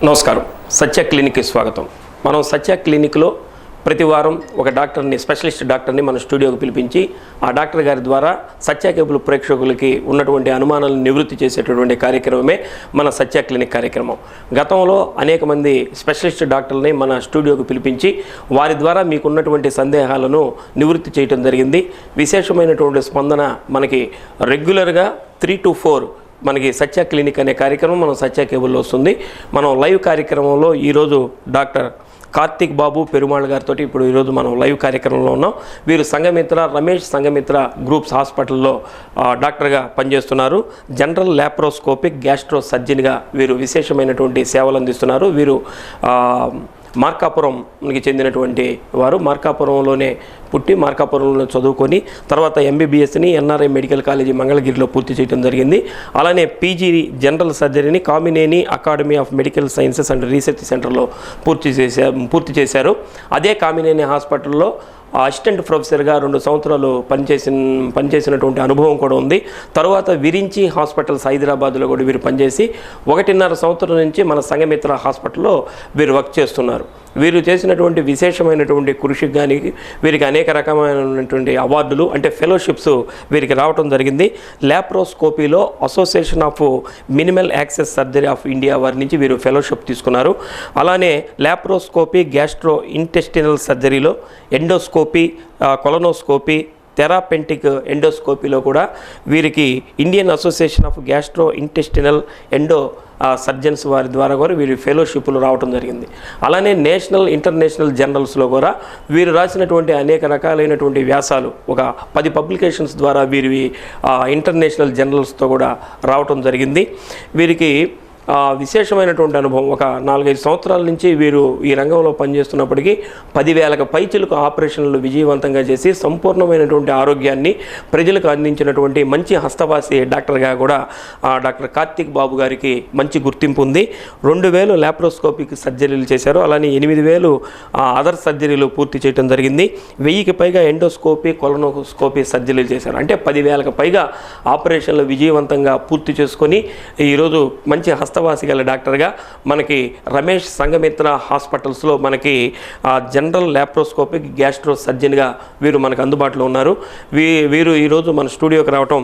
నమస్కారం. సత్య క్లినిక్కి స్వాగతం. మనం సత్య క్లినిక్లో ప్రతి వారం ఒక డాక్టర్ని, స్పెషలిస్ట్ డాక్టర్ని మన స్టూడియోకి పిలిపించి ఆ డాక్టర్ గారి ద్వారా సత్య కేబుల్ ప్రేక్షకులకి ఉన్నటువంటి అనుమానాలను నివృత్తి చేసేటటువంటి కార్యక్రమమే మన సత్య క్లినిక్ కార్యక్రమం. గతంలో అనేక మంది స్పెషలిస్ట్ డాక్టర్ని మన స్టూడియోకి పిలిపించి వారి ద్వారా మీకున్నటువంటి సందేహాలను నివృత్తి చేయడం జరిగింది. విశేషమైనటువంటి స్పందన మనకి రెగ్యులర్గా 3 to 4 మనకి సత్య క్లినిక్ అనే కార్యక్రమం మన సత్య కేబుల్లో వస్తుంది. మనం లైవ్ కార్యక్రమంలో ఈరోజు డాక్టర్ కార్తిక్ బాబు పెరుమాళ్ గారితో ఇప్పుడు ఈరోజు మనం లైవ్ కార్యక్రమంలో ఉన్నాం. వీరు సంఘమిత్ర రమేష్ సంఘమిత్ర గ్రూప్స్ హాస్పిటల్లో డాక్టర్గా పనిచేస్తున్నారు. జనరల్ ల్యాప్రోస్కోపిక్ గ్యాస్ట్రో సర్జన్గా వీరు విశేషమైనటువంటి సేవలు అందిస్తున్నారు. వీరు మార్కాపురంకి చెందినటువంటి వారు. మార్కాపురంలోనే పుట్టి మార్కాపురంలో చదువుకొని తర్వాత ఎంబీబీఎస్ని ఎన్ఆర్ఐ మెడికల్ కాలేజీ మంగళగిరిలో పూర్తి చేయడం జరిగింది. అలానే పీజీ జనరల్ సర్జరీని Kamineni academy of medical sciences and research సెంటర్లో పూర్తి చేశారు. అదే కామినేని హాస్పిటల్లో అసిస్టెంట్ ప్రొఫెసర్గా 2 సంవత్సరాలు పనిచేసినటువంటి అనుభవం కూడా ఉంది. తర్వాత విరించి హాస్పిటల్స్ హైదరాబాద్లో కూడా వీరు పనిచేసి 1.5 సంవత్సరం నుంచి మన సంఘమిత్ర హాస్పిటల్లో వీరు వర్క్ చేస్తున్నారు. వీరు చేసినటువంటి విశేషమైనటువంటి కృషికి కానీ వీరికి అనేక రకమైనటువంటి అవార్డులు అంటే ఫెలోషిప్స్ వీరికి రావడం జరిగింది. ల్యాప్రోస్కోపీలో association of minimal access surgery of India వారి నుంచి వీరు ఫెలోషిప్ తీసుకున్నారు. అలానే ల్యాప్రోస్కోపీ గ్యాస్ట్రో ఇంటెస్టినల్ సర్జరీలో ఎండోస్కోపీ కొలనోస్కోపీ థెరాపెంటిక్ ఎండోస్కోపీలో కూడా వీరికి Indian association of gastrointestinal endo surgeons వారి ద్వారా కూడా వీరి ఫెలోషిప్లు రావడం జరిగింది. అలానే నేషనల్ ఇంటర్నేషనల్ జర్నల్స్లో కూడా వీరు రాసినటువంటి అనేక రకాలైనటువంటి వ్యాసాలు ఒక 10 పబ్లికేషన్స్ ద్వారా వీరి ఇంటర్నేషనల్ జర్నల్స్తో కూడా రావటం జరిగింది. వీరికి విశేషమైనటువంటి అనుభవం ఒక 4-5 సంవత్సరాల నుంచి వీరు ఈ రంగంలో పనిచేస్తున్నప్పటికీ 10,000కు పైచిలకు ఆపరేషన్లు విజయవంతంగా చేసి సంపూర్ణమైనటువంటి ఆరోగ్యాన్ని ప్రజలకు అందించినటువంటి మంచి హస్తవాసి డాక్టర్గా కూడా డాక్టర్ కార్తిక్ బాబు గారికి మంచి గుర్తింపు ఉంది. 2,000 ల్యాప్రోస్కోపిక్ సర్జరీలు చేశారు. అలానే 8,000 అదర్ సర్జరీలు పూర్తి చేయడం జరిగింది. 1000కి పైగా ఎండోస్కోపీ కొలనోస్కోపీ సర్జరీలు చేశారు. అంటే 10,000కు పైగా ఆపరేషన్లు విజయవంతంగా పూర్తి చేసుకొని ఈరోజు మంచి హస్తవాసి గల డాక్టర్గా మనకి రమేష్ సంఘమిత్ర హాస్పిటల్స్లో మనకి జనరల్ ల్యాప్రోస్కోపిక్ గ్యాస్ట్రో సర్జన్గా వీరు మనకు అందుబాటులో ఉన్నారు. వీరు ఈరోజు మన స్టూడియోకి రావటం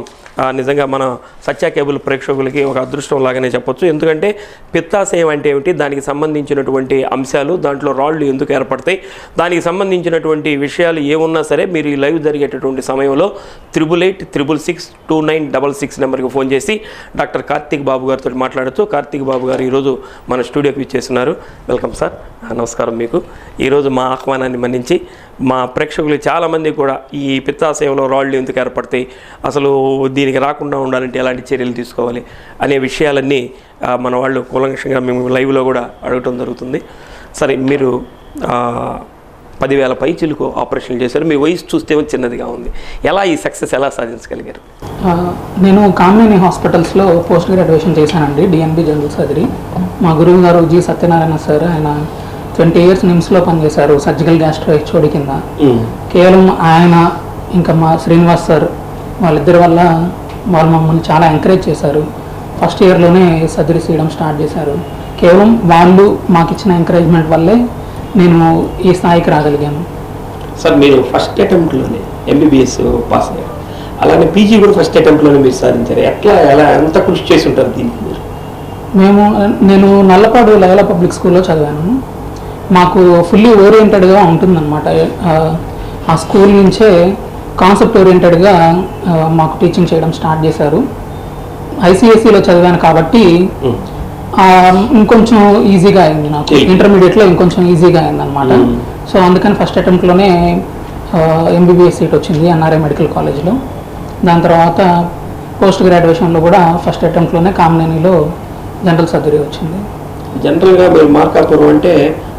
నిజంగా మన సత్య కేబుల్ ప్రేక్షకులకి ఒక అదృష్టం లాగానే చెప్పొచ్చు. ఎందుకంటే పిత్తాశయం అంటే ఏమిటి, దానికి సంబంధించినటువంటి అంశాలు, దాంట్లో రాళ్ళు ఎందుకు ఏర్పడతాయి, దానికి సంబంధించినటువంటి విషయాలు ఏమున్నా సరే మీరు ఈ లైవ్ జరిగేటటువంటి సమయంలో 88866296 నెంబర్కి ఫోన్ చేసి డాక్టర్ కార్తిక్ బాబు గారితో మాట్లాడచ్చు. కార్తిక్ బాబు గారు ఈరోజు మన స్టూడియోకి ఇచ్చేస్తున్నారు. Welcome sir. నమస్కారం మీకు. ఈరోజు మా ఆహ్వానాన్ని మన్నించి మా ప్రేక్షకులు చాలామంది కూడా ఈ పిత్తాశయంలో రాళ్ళు ఎందుకు ఏర్పడతాయి, అసలు దీనికి రాకుండా ఉండాలంటే ఎలాంటి చర్యలు తీసుకోవాలి అనే విషయాలన్నీ మన వాళ్ళు కూలంకషంగా మేము లైవ్లో కూడా అడగటం జరుగుతుంది. సరే, మీరు 10,000 పైచిలకు ఆపరేషన్లు చేశారు. మీ వయసు చూస్తే చిన్నదిగా ఉంది. ఈ సక్సెస్ ఎలా సాధించగలిగారు? నేను కామినేని హాస్పిటల్స్లో పోస్ట్ గ్రాడ్యుయేషన్ చేశానండి, డిఎన్బి జనరల్ సర్జరీ. మా గురువు గారు జి సత్యనారాయణ సార్, ఆయన 20 years నిమ్స్లో పనిచేశారు సర్జికల్ గ్యాస్ట్రో హెచ్ఓడి కింద. కేవలం ఆయన ఇంకా మా శ్రీనివాస్ సార్ వాళ్ళిద్దరి వల్ల వాళ్ళు మమ్మల్ని చాలా ఎంకరేజ్ చేశారు. ఫస్ట్ ఇయర్లోనే సర్జరీ చేయడం స్టార్ట్ చేశారు. కేవలం వాళ్ళు మాకు ఇచ్చిన ఎంకరేజ్మెంట్ వల్లే నేను ఈ స్థాయికి రాగలిగాను. సార్, మీరు ఫస్ట్ అటెంప్ట్లోనే ఎంబీబీఎస్ పాస్ అయ్యారు. అలానే పీజీ కూడా ఫస్ట్ అటెంప్ట్లోనే మీరు సాధించారు. ఎంత కృషి చేసి ఉంటారు దీనికి మీరు? నేను నల్లపాడు లయోలా పబ్లిక్ స్కూల్లో చదివాను. మాకు ఫుల్లీ ఓరియంటెడ్గా ఉంటుందన్నమాట. ఆ స్కూల్ నుంచే కాన్సెప్ట్ ఓరియంటెడ్గా మాకు టీచింగ్ చేయడం స్టార్ట్ చేశారు. ఐసిఎస్సిలో చదివాను కాబట్టి ఇంకొంచెం ఈజీగా అయింది నాకు. ఇంటర్మీడియట్లో ఇంకొంచెం ఈజీగా అయింది అనమాట. సో అందుకని ఫస్ట్ అటెంప్ట్లోనే ఎంబీబీఎస్ సీట్ వచ్చింది ఎన్ఆర్ఐ మెడికల్ కాలేజ్లో. దాని తర్వాత పోస్ట్ గ్రాడ్యుయేషన్లో కూడా ఫస్ట్ అటెంప్ట్లోనే కామినేనిలో జనరల్ సర్జరీ వచ్చింది. జనరల్గా మీరు మార్కాపురం అంటే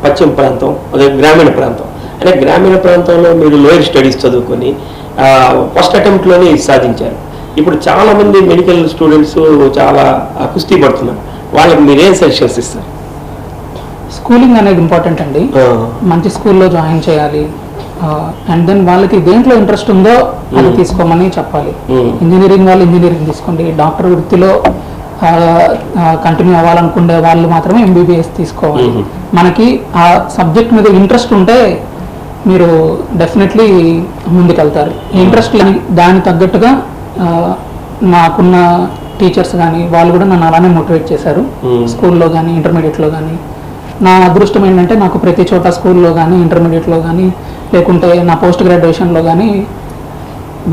పశ్చిమ ప్రాంతం, అదే గ్రామీణ ప్రాంతం. అంటే గ్రామీణ ప్రాంతంలో మీరు లోయర్ స్టడీస్ చదువుకొని ఫస్ట్ అటెంప్ట్లోనే సాధించారు. ఇప్పుడు చాలామంది మెడికల్ స్టూడెంట్స్ చాలా కుస్తీ పడుతున్నారు. వాళ్ళకి మీరేం సజెషన్స్ ఇస్తారు? స్కూలింగ్ అనేది ఇంపార్టెంట్ అండి. మంచి స్కూల్లో జాయిన్ చేయాలి. అండ్ దెన్ వాళ్ళకి దేంట్లో ఇంట్రెస్ట్ ఉందో అది తీసుకోమని చెప్పాలి. ఇంజనీరింగ్ వాళ్ళు ఇంజనీరింగ్ తీసుకోండి, డాక్టర్ వృత్తిలో కంటిన్యూ అవ్వాలనుకునే వాళ్ళు మాత్రమే ఎంబీబీఎస్ తీసుకోవాలి. మనకి ఆ సబ్జెక్ట్ మీద ఇంట్రెస్ట్ ఉంటే మీరు డెఫినెట్లీ ముందుకెళ్తారు. ఇంట్రెస్ట్ దాని తగ్గట్టుగా నాకున్న టీచర్స్ కానీ వాళ్ళు కూడా నన్ను అలానే మోటివేట్ చేశారు. స్కూల్లో కానీ ఇంటర్మీడియట్లో కానీ నా అదృష్టం ఏంటంటే నాకు ప్రతి చోట స్కూల్లో కానీ ఇంటర్మీడియట్లో కానీ లేకుంటే నా పోస్ట్ గ్రాడ్యుయేషన్లో కానీ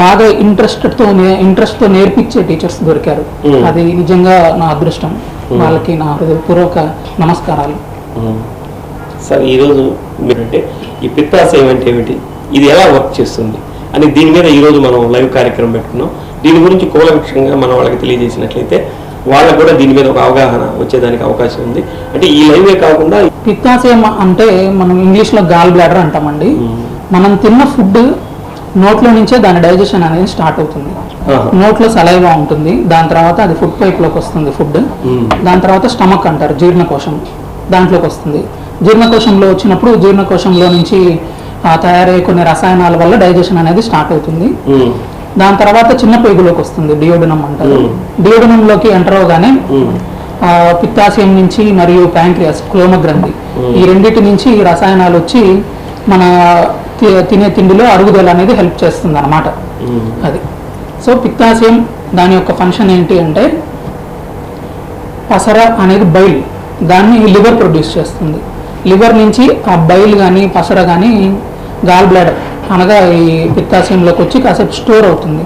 బాగా ఇంట్రెస్ట్తో నేర్పించే టీచర్స్ దొరికారు. అది నిజంగా నా అదృష్టం. వాళ్ళకి నా హృదయపూర్వక నమస్కారాలు. సార్, ఈరోజు మీరంటే ఈ పిత్తాశయం అంటే ఏమిటి, ఇది ఎలా వర్క్ చేస్తుంది అని దీని మీద ఈరోజు మనం లైవ్ కార్యక్రమం పెట్టుకున్నాం. దీని గురించి కూలంకషంగా మనం వాళ్ళకి తెలియజేసినట్లయితే వాళ్ళకు కూడా దీని మీద ఒక అవగాహన వచ్చేదానికి అవకాశం ఉంది. అంటే ఈ లైవే కాకుండా పిత్తాశయం అంటే మనం ఇంగ్లీష్లో గాల్ బ్లాడర్ అంటామండి. మనం తిన్న ఫుడ్ నోట్లో నుంచే దాని డైజెషన్ అనేది స్టార్ట్ అవుతుంది. నోట్లో సలైవా ఉంటుంది, దాని తర్వాత అది ఫుడ్ పైప్లోకి వస్తుంది ఫుడ్. దాని తర్వాత స్టమక్ అంటారు, జీర్ణకోశం, దాంట్లోకి వస్తుంది. జీర్ణకోశంలో వచ్చినప్పుడు జీర్ణకోశంలో నుంచి తయారయ్యే కొన్ని రసాయనాల వల్ల డైజెషన్ అనేది స్టార్ట్ అవుతుంది. దాని తర్వాత చిన్న పేగులోకి వస్తుంది, డియోడినం అంటారు. డియోడినంలోకి ఎంటర్ అవగానే పిత్తాశయం నుంచి మరియు ప్యాంక్రియాస్, క్లోమ గ్రంథి, ఈ రెండింటి నుంచి రసాయనాలు వచ్చి మన తినే తిండిలో అరుగుదల అనేది హెల్ప్ చేస్తుంది అన్నమాట. అది సో పిత్తాశయం దాని యొక్క ఫంక్షన్ ఏంటి అంటే పసర అనేది బైల్, దాన్ని లివర్ ప్రొడ్యూస్ చేస్తుంది. లివర్ నుంచి ఆ బైల్ కానీ పసర కానీ గాల్ బ్లాడర్ అనగా ఈ పిత్తాశయంలోకి వచ్చి కాసేపు స్టోర్ అవుతుంది.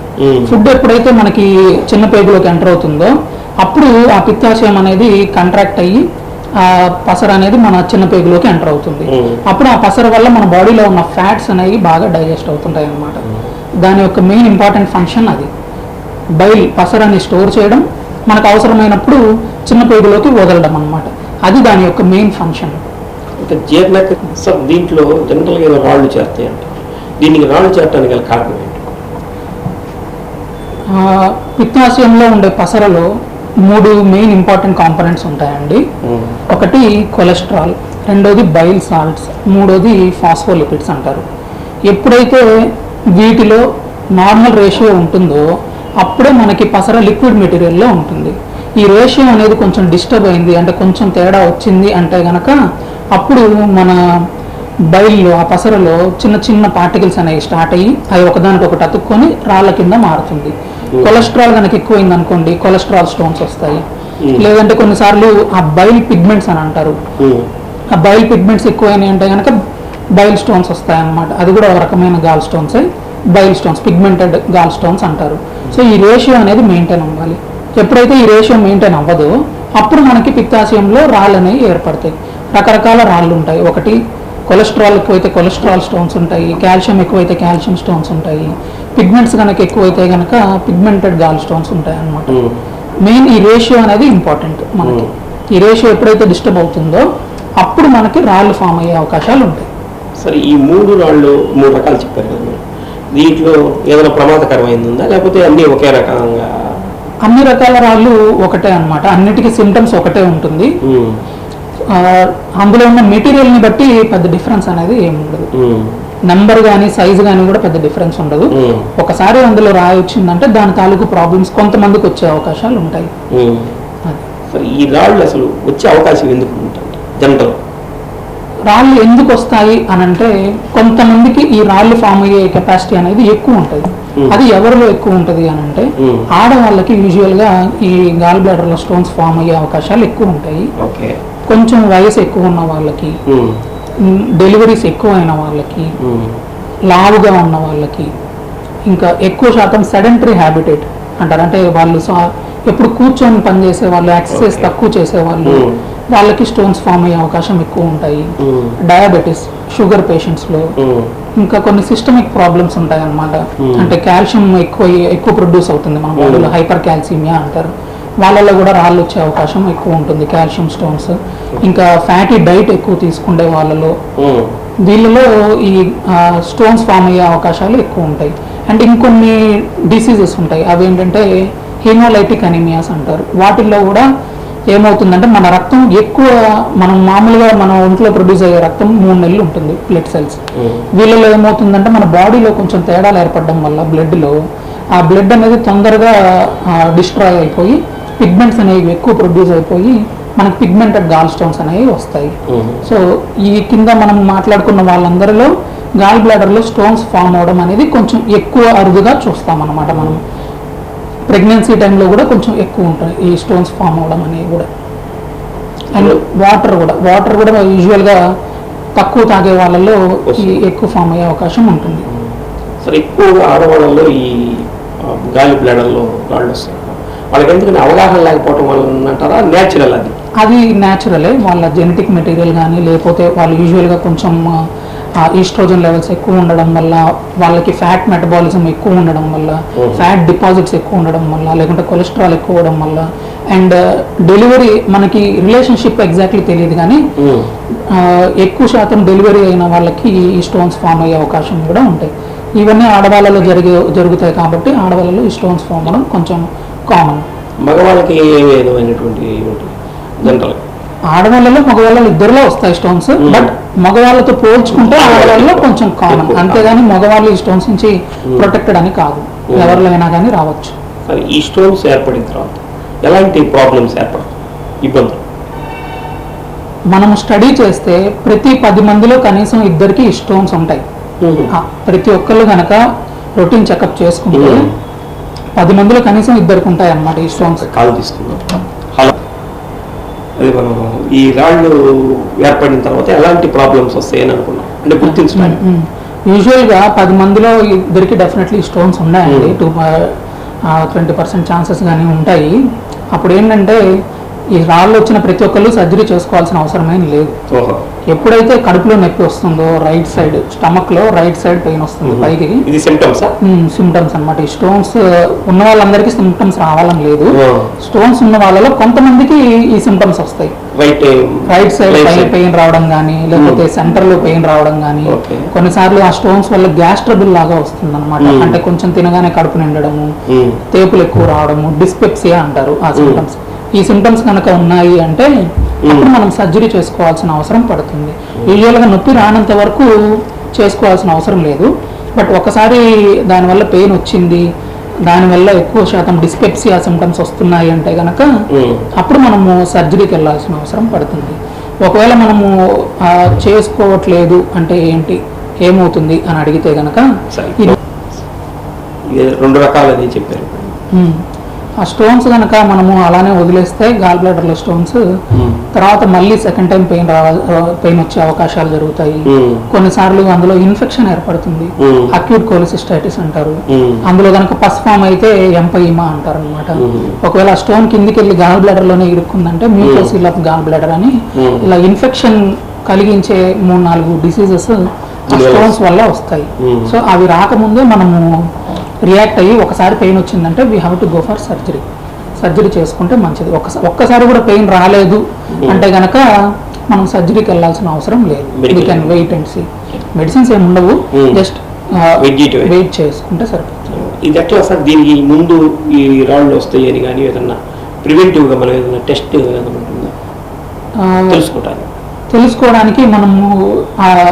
ఫుడ్ ఎప్పుడైతే మనకి చిన్న పేగులోకి ఎంటర్ అవుతుందో అప్పుడు ఆ పిత్తాశయం అనేది కంట్రాక్ట్ అయ్యి ఆ పసర అనేది మన చిన్న పేగులోకి ఎంటర్ అవుతుంది. అప్పుడు ఆ పసర వల్ల మన బాడీలో ఉన్న ఫ్యాట్స్ అనేవి బాగా డైజెస్ట్ అవుతుంటాయి అన్నమాట. దాని యొక్క మెయిన్ ఇంపార్టెంట్ ఫంక్షన్ అది. బైల్ పసరాన్ని స్టోర్ చేయడం, మనకు అవసరమైనప్పుడు చిన్న పేగులోకి వదలడం అన్నమాట. అది దాని యొక్క మెయిన్ ఫంక్షన్. దీంట్లో జనరల్గా ఏదో రాళ్ళు చేస్తాయి అంటే దీనికి రాళ్ళు చేరడానికి గల కారణం ఏంటి? పిత్తాశయంలో ఉండే పసరలో 3 మెయిన్ ఇంపార్టెంట్ కాంపోనెంట్స్ ఉంటాయండి. ఒకటి కొలెస్ట్రాల్, రెండోది బైల్ సాల్ట్స్, మూడోది ఫాస్ఫోలిపిడ్స్ అంటారు. ఎప్పుడైతే వీటిలో నార్మల్ రేషియో ఉంటుందో అప్పుడే మనకి పసర లిక్విడ్ మెటీరియల్లో ఉంటుంది. ఈ రేషియో అనేది కొంచెం డిస్టర్బ్ అయింది అంటే కొంచెం తేడా వచ్చింది అంటే గనక అప్పుడు మన బైల్లో ఆ పసరలో చిన్న చిన్న పార్టికల్స్ అనేవి స్టార్ట్ అయ్యి అవి ఒకదానికొకటి అతుక్కొని రాళ్ళ కింద మారుతుంది. కొలెస్ట్రాల్ కనుక ఎక్కువైంది అనుకోండి కొలెస్ట్రాల్ స్టోన్స్ వస్తాయి. లేదంటే కొన్నిసార్లు ఆ బైల్ పిగ్మెంట్స్ అని అంటారు, ఆ బైల్ పిగ్మెంట్స్ ఎక్కువైనాయి అంటే కనుక బైల్ స్టోన్స్ వస్తాయి అన్నమాట. అది కూడా ఒక రకమైన గాల్ స్టోన్సే, bile stones, pigmented gall stones అంటారు. సో ఈ రేషియో అనేది మెయింటైన్ అవ్వాలి. ఎప్పుడైతే ఈ రేషియో మెయింటైన్ అవ్వదో అప్పుడు మనకి పిత్తాశయంలో రాళ్ళు అనేవి ఏర్పడతాయి. రకరకాల రాళ్ళు ఉంటాయి. ఒకటి కొలెస్ట్రాల్ ఎక్కువైతే కొలెస్ట్రాల్ స్టోన్స్ ఉంటాయి, కాల్షియం ఎక్కువైతే కాల్షియం స్టోన్స్ ఉంటాయి, పిగ్మెంట్స్ కనుక ఎక్కువైతే కనుక పిగ్మెంటెడ్ గాల్ స్టోన్స్ ఉంటాయి అన్నమాట. మెయిన్ ఈ రేషియో అనేది ఇంపార్టెంట్ మనకి. ఈ రేషియో ఎప్పుడైతే డిస్టర్బ్ అవుతుందో అప్పుడు మనకి రాళ్ళు ఫామ్ అయ్యే అవకాశాలు ఉంటాయి. సరే, ఈ 3 రాళ్ళు 3 రకాలు చెప్పారు కదా మీరు, దీంట్లో ఏదైనా ప్రమాదకరమైంది ఉందా లేకపోతే అన్నీ ఒకే రకంగా? అన్ని రకాల రాళ్ళు ఒకటే అన్నమాట, అన్నిటికీ సిమ్టమ్స్ ఒకటే ఉంటుంది. అందులో ఉన్న మెటీరియల్ని బట్టి పెద్ద డిఫరెన్స్ అనేది ఏమి ఉండదు. నెంబర్ కానీ సైజు కానీ కూడా పెద్ద డిఫరెన్స్ ఉండదు. ఒకసారి అందులో రాయి వచ్చిందంటే దాని తాలూకు ప్రాబ్లమ్స్ కొంతమందికి వచ్చే అవకాశాలు ఉంటాయి. ఈ రాళ్ళు అసలు వచ్చే అవకాశం ఎందుకు ఉంటుంది? జనరల్ రాళ్ళు ఎందుకు వస్తాయి అని అంటే కొంతమందికి ఈ రాళ్ళు ఫామ్ అయ్యే కెపాసిటీ అనేది ఎక్కువ ఉంటుంది. అది ఎవరిలో ఎక్కువ ఉంటుంది అని అంటే ఆడవాళ్ళకి యూజువల్గా ఈ గాల్ బ్లాడర్లో స్టోన్స్ ఫామ్ అయ్యే అవకాశాలు ఎక్కువ ఉంటాయి. కొంచెం వయసు ఎక్కువ ఉన్న వాళ్ళకి, డెలివరీస్ ఎక్కువ అయిన వాళ్ళకి, లావుగా ఉన్న వాళ్ళకి, ఇంకా ఎక్కువ శాతం సెడెంటరీ హ్యాబిటేట్ అంటారు, అంటే వాళ్ళు ఎప్పుడు కూర్చొని పనిచేసే వాళ్ళు, ఎక్సర్సైజ్ తక్కువ చేసేవాళ్ళు, వాళ్ళకి స్టోన్స్ ఫామ్ అయ్యే అవకాశం ఎక్కువ ఉంటాయి. డయాబెటీస్, షుగర్ పేషెంట్స్లో, ఇంకా కొన్ని సిస్టమిక్ ప్రాబ్లమ్స్ ఉంటాయి అన్నమాట. అంటే కాల్షియం ఎక్కువ ప్రొడ్యూస్ అవుతుంది మన బాడీలో, హైపర్ కాల్సిమియా అంటారు, వాళ్ళల్లో కూడా రాళ్ళు వచ్చే అవకాశం ఎక్కువ ఉంటుంది, కాల్షియం స్టోన్స్. ఇంకా ఫ్యాటీ డైట్ ఎక్కువ తీసుకునే వాళ్ళలో వీళ్ళలో ఈ స్టోన్స్ ఫామ్ అయ్యే అవకాశాలు ఎక్కువ ఉంటాయి. అండ్ ఇంకొన్ని డిసీజెస్ ఉంటాయి, అవి ఏంటంటే హీమోలైటిక్ అనీమియాస్ అంటారు. వాటిల్లో కూడా ఏమవుతుందంటే మన రక్తం ఎక్కువ, మనం మామూలుగా మన ఒంట్లో ప్రొడ్యూస్ అయ్యే రక్తం 3 నెలలు ఉంటుంది బ్లడ్ సెల్స్. వీళ్ళలో ఏమవుతుందంటే మన బాడీలో కొంచెం తేడాలు ఏర్పడడం వల్ల బ్లడ్లో ఆ బ్లడ్ అనేది తొందరగా డిస్ట్రాయ్ అయిపోయి పిగ్మెంట్స్ అనేవి ఎక్కువ ప్రొడ్యూస్ అయిపోయి మనకు పిగ్మెంటెడ్ గాల్ స్టోన్స్ అనేవి వస్తాయి. సో ఈ కింద మనం మాట్లాడుకున్న వాళ్ళందరిలో గాల్ బ్లాడర్లో స్టోన్స్ ఫామ్ అవడం అనేది కొంచెం ఎక్కువ అరుదుగా చూస్తాం అన్నమాట. మనం ప్రెగ్నెన్సీ టైంలో కూడా కొంచెం ఎక్కువ ఉంటాయి ఈ స్టోన్స్ ఫామ్ అవడం అనేవి కూడా. అండ్ వాటర్ కూడా యూజువల్గా తక్కువ తాగే వాళ్ళలో ఈ ఎక్కువ ఫామ్ అయ్యే అవకాశం ఉంటుంది. సరే, ఎక్కువగా ఆడవాళ్ళలో ఈ గాలి బ్లాడర్లో గాళ్ళు వస్తాయి. వాళ్ళకి ఎందుకని అవగాహన లేకపోవడం వల్ల అంటారా, న్యాచురల్ అది న్యాచురలే. వాళ్ళ జెనెటిక్ మెటీరియల్ కానీ లేకపోతే వాళ్ళు యూజువల్గా కొంచెం ఈస్ట్రోజన్ లెవెల్స్ ఎక్కువ ఉండడం వల్ల, వాళ్ళకి ఫ్యాట్ మెటబాలిజం ఎక్కువ ఉండడం వల్ల, ఫ్యాట్ డిపాజిట్స్ ఎక్కువ ఉండడం వల్ల, లేకుంటే కొలెస్ట్రాల్ ఎక్కువ అవడం వల్ల, అండ్ డెలివరీ మనకి రిలేషన్షిప్ ఎగ్జాక్ట్లీ తెలియదు కానీ ఎక్కువ శాతం డెలివరీ అయిన వాళ్ళకి ఈ స్టోన్స్ ఫామ్ అయ్యే అవకాశం కూడా ఉంటాయి. ఇవన్నీ ఆడవాళ్ళలో జరుగుతాయి కాబట్టి ఆడవాళ్ళలో ఈ స్టోన్స్ ఫామ్ అవ్వడం కొంచెం కామన్. మగవాళ్ళకి ఏ విధమైనటువంటి జనరల్ ఆడవాళ్ళలో మగవాళ్ళలో ఇద్దరిలో వస్తాయి స్టోన్స్, బట్ మగవాళ్ళతో పోల్చుకుంటే ఆడవాళ్ళలో కొంచెం కామన్. అంతేగాని మగవాళ్ళు ఈ స్టోన్స్ నుంచి ప్రొటెక్టెడ్ అని కాదు, ఎవరిలో అయినా కానీ రావచ్చు. ఈ స్టోన్స్ ఏర్పడిన తర్వాత ఎలాంటి ప్రాబ్లమ్స్ ఏర్పడతాయి, ఇబ్బందులు? మనం స్టడీ చేస్తే ప్రతి 10 మందిలో కనీసం ఇద్దరికి ఈ స్టోన్స్ ఉంటాయి. ప్రతి ఒక్కళ్ళు కనుక రొటీన్ చెకప్ చేసుకుంటే 10 మందిలో కనీసం ఇద్దరికి ఉంటాయి అన్నమాట ఈ స్టోన్స్. కాల్ తీసుకుందాం. హలో, అది మనం ఈ రాళ్ళు ఏర్పడిన తర్వాత ఎలాంటి ప్రాబ్లమ్స్ వస్తాయని అనుకున్నాం, అంటే గుర్తించడానికి. యూజువల్గా 10 మందిలో ఇద్దరికి డెఫినెట్లీ స్టోన్స్ ఉన్నాయండి. 20% ఛాన్సెస్ కానీ ఉంటాయి. అప్పుడు ఏంటంటే ఈ రాళ్ళు వచ్చిన ప్రతి ఒక్కళ్ళు సర్జరీ చేసుకోవాల్సిన అవసరమేం లేదు. ఎప్పుడైతే కడుపులో నొప్పి వస్తుందో రైట్ సైడ్ స్టమక్ లో రైట్ సైడ్ పెయిన్ వస్తుంది పైకి, ఇది సిమ్టమ్స్ అన్నమాట. ఈ స్టోన్స్ ఉన్న వాళ్ళందరికీ సిమ్టమ్స్ రావాలని లేదు. స్టోన్స్ ఉన్న వాళ్ళలో కొంతమందికి ఈ సిమ్టమ్స్ వస్తాయి. రైట్ సైడ్ పెయిన్ రావడం కానీ, లేకపోతే సెంటర్ లో పెయిన్ రావడం కానీ, కొన్నిసార్లు ఆ స్టోన్స్ వల్ల గ్యాస్ ట్రబుల్ లాగా వస్తుంది అనమాట. అంటే కొంచెం తినగానే కడుపు నిండడము, తేపులు ఎక్కువ రావడము, డిస్పెప్సియా అంటారు ఆ సిమ్టమ్స్. ఈ సిమ్టమ్స్ కనుక ఉన్నాయి అంటే అప్పుడు మనం సర్జరీ చేసుకోవాల్సిన అవసరం పడుతుంది. యూజువల్గా నొప్పి రానంత వరకు చేసుకోవాల్సిన అవసరం లేదు. బట్ ఒకసారి దానివల్ల పెయిన్ వచ్చింది, దానివల్ల ఎక్కువ శాతం డిస్పెప్సియా సిమ్టమ్స్ వస్తున్నాయి అంటే కనుక అప్పుడు మనము సర్జరీకి వెళ్ళాల్సిన అవసరం పడుతుంది. ఒకవేళ మనము చేసుకోవట్లేదు అంటే ఏంటి, ఏమవుతుంది అని అడిగితే కనుక రెండు రకాలని చెప్పారు. ఆ స్టోన్స్ కనుక మనము అలానే వదిలేస్తే గాల్ బ్లాడర్లో స్టోన్స్ తర్వాత మళ్ళీ సెకండ్ టైం పెయిన్ వచ్చే అవకాశాలు జరుగుతాయి. కొన్నిసార్లు అందులో ఇన్ఫెక్షన్ ఏర్పడుతుంది, అక్యూట్ కోలిసిస్టైటిస్ అంటారు. అందులో కనుక పస్ ఫామ్ అయితే ఎంపైమా అంటారు అనమాట. ఒకవేళ ఆ స్టోన్ కిందికి వెళ్ళి గాల్ బ్లాడర్ లోనే ఇరుక్కుందంటే మ్యూకోసిల్ ఆఫ్ గాల్ బ్లాడర్ అని ఇలా ఇన్ఫెక్షన్ కలిగించే 3-4 డిసీజెస్ ఆ స్టోన్స్ వల్ల వస్తాయి. సో అవి రాకముందే మనము రియాక్ట్ అయ్యి ఒకసారి పెయిన్ వచ్చిందంటే we have to go for surgery చేసుకుంటే మంచిది. ఒక్కసారి కూడా పెయిన్ రాలేదు అంటే కనుక మనం సర్జరీకి వెళ్ళాల్సిన అవసరం లేదు. We can wait and see. Medicines ఏమి ఉండవు, జస్ట్ వెయిట్ చేసుకుంటే సరిపోతుంది. ఇది ఎట్లా సార్, దీనికి ముందు ఈ రాళ్ళు వస్తాయి అని కానీ ఏదన్నా ప్రివెంటివ్గా మనం ఏదైనా టెస్ట్ తెలుసుకోవడానికి మనము